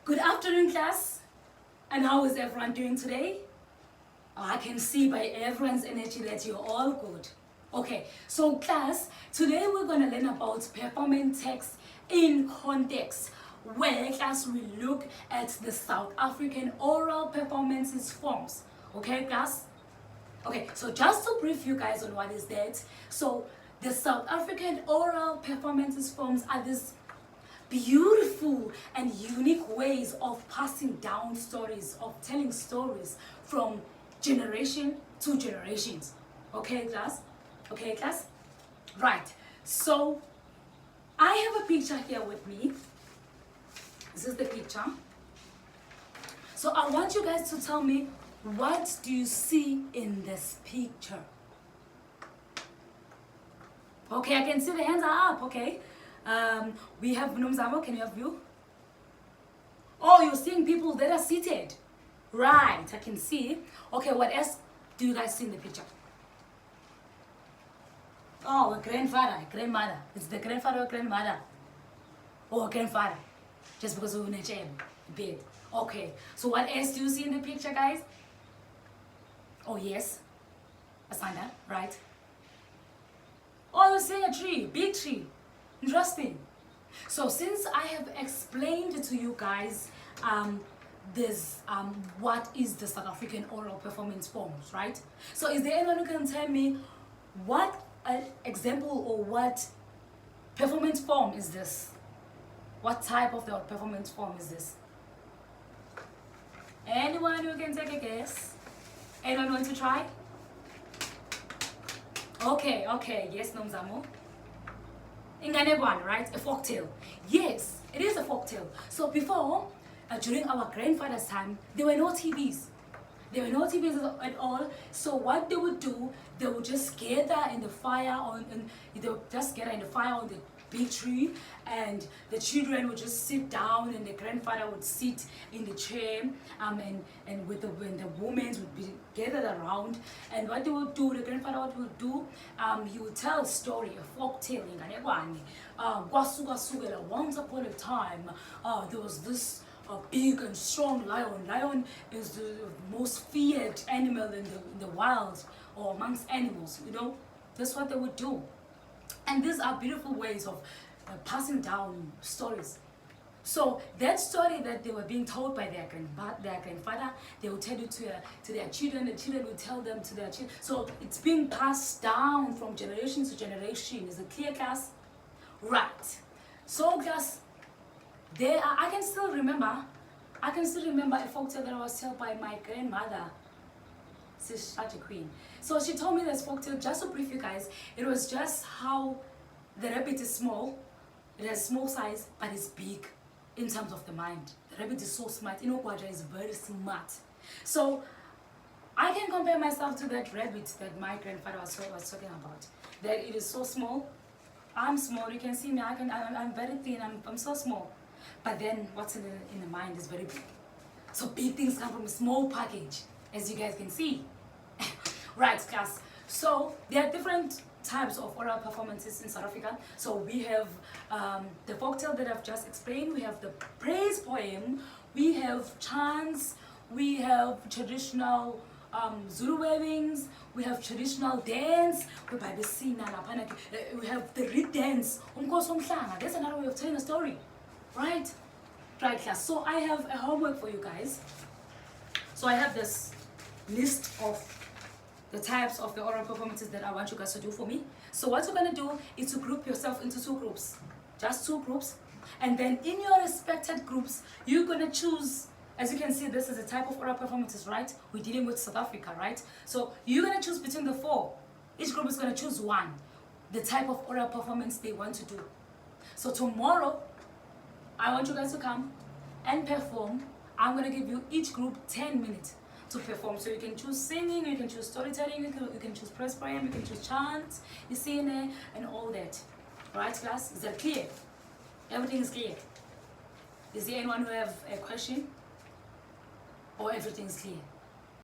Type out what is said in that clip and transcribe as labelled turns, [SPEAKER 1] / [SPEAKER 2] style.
[SPEAKER 1] Good afternoon, class. And how is everyone doing today? I can see by everyone's energy that you're all good. Okay, so class, today we're going to learn about performing text in context, where class we look at the South African oral performances forms. Okay, class? Okay, so just to brief you guys on what is that. So the South African oral performances forms are these beautiful and unique ways of passing down stories, of telling stories from generation to generations. Okay, class? Okay, class? Right. So I have a picture here with me. This is the picture. So I want you guys to tell me, what do you see in this picture? Okay, I can see the hands are up. Okay. We have Nomzamo. Can you have you? Oh, you're seeing people that are seated. Right, I can see. Okay, what else do you guys see in the picture? Oh, a grandfather, a grandmother. It's the grandfather or grandmother. Or a grandfather. Just because we're in a chair, bed. Okay, so what else do you see in the picture, guys? Oh, yes. Asanda, right? Oh, you're seeing a tree, big tree. Interesting. So since I have explained to you guys what is the South African oral performance forms, right? So is there anyone who can tell me what example or what performance form is this? What type of the performance form is this? Anyone who can take a guess? Anyone want to try? Okay, yes, Nomzamo. Inganebwana, right? A folktale. Yes, it is a folktale. So before, during our grandfather's time, there were no TVs. There were no TVs at all. So what they would do, they would just gather in the fire they would just gather in the fire on the big tree, and the children would just sit down, and the grandfather would sit in the chair, and when the women would be gathered around, and what they would do, the grandfather what would do, he would tell a story, a folk tale. Once upon a time, there was this big and strong lion. Lion is the most feared animal in the wild, or amongst animals, you know. That's what they would do. And these are beautiful ways of passing down stories. So that story that they were being told by their grandfather, they would tell it to their children. The children would tell them to their children. So it's being passed down from generation to generation. Is it clear, class? Right. So class, I can still remember a folktale that I was told by my grandmother. She's such a queen. So she told me this folktale, just to brief you guys. It was just how the rabbit is small. It has small size, but it's big in terms of the mind. The rabbit is so smart. Inokwaja is very smart. So I can compare myself to that rabbit that my grandfather was talking about. That it is so small. I'm small. You can see me. I'm very thin. I'm so small. But then what's in the mind is very big. So big things come from a small package, as you guys can see. Right, class. So there are different types of oral performances in South Africa. So we have the folktale that I've just explained. We have the praise poem. We have chants. We have traditional Zulu weavings. We have traditional dance. We have the reed dance. That's another way of telling a story. Right? Right, class. So I have a homework for you guys. So I have this list of the types of the oral performances that I want you guys to do for me. So what you're going to do is to group yourself into two groups. Just two groups. And then in your respected groups, you're going to choose, as you can see, this is a type of oral performances, right? We're dealing with South Africa, right? So you're going to choose between the four. Each group is going to choose one, the type of oral performance they want to do. So tomorrow, I want you guys to come and perform. I'm going to give you each group 10 minutes to perform. So you can choose singing, you can choose storytelling, you can choose press poem, you can choose chants, you see in there, and all that. Right, class? Is that clear? Everything is clear. Is there anyone who have a question? Or everything is clear?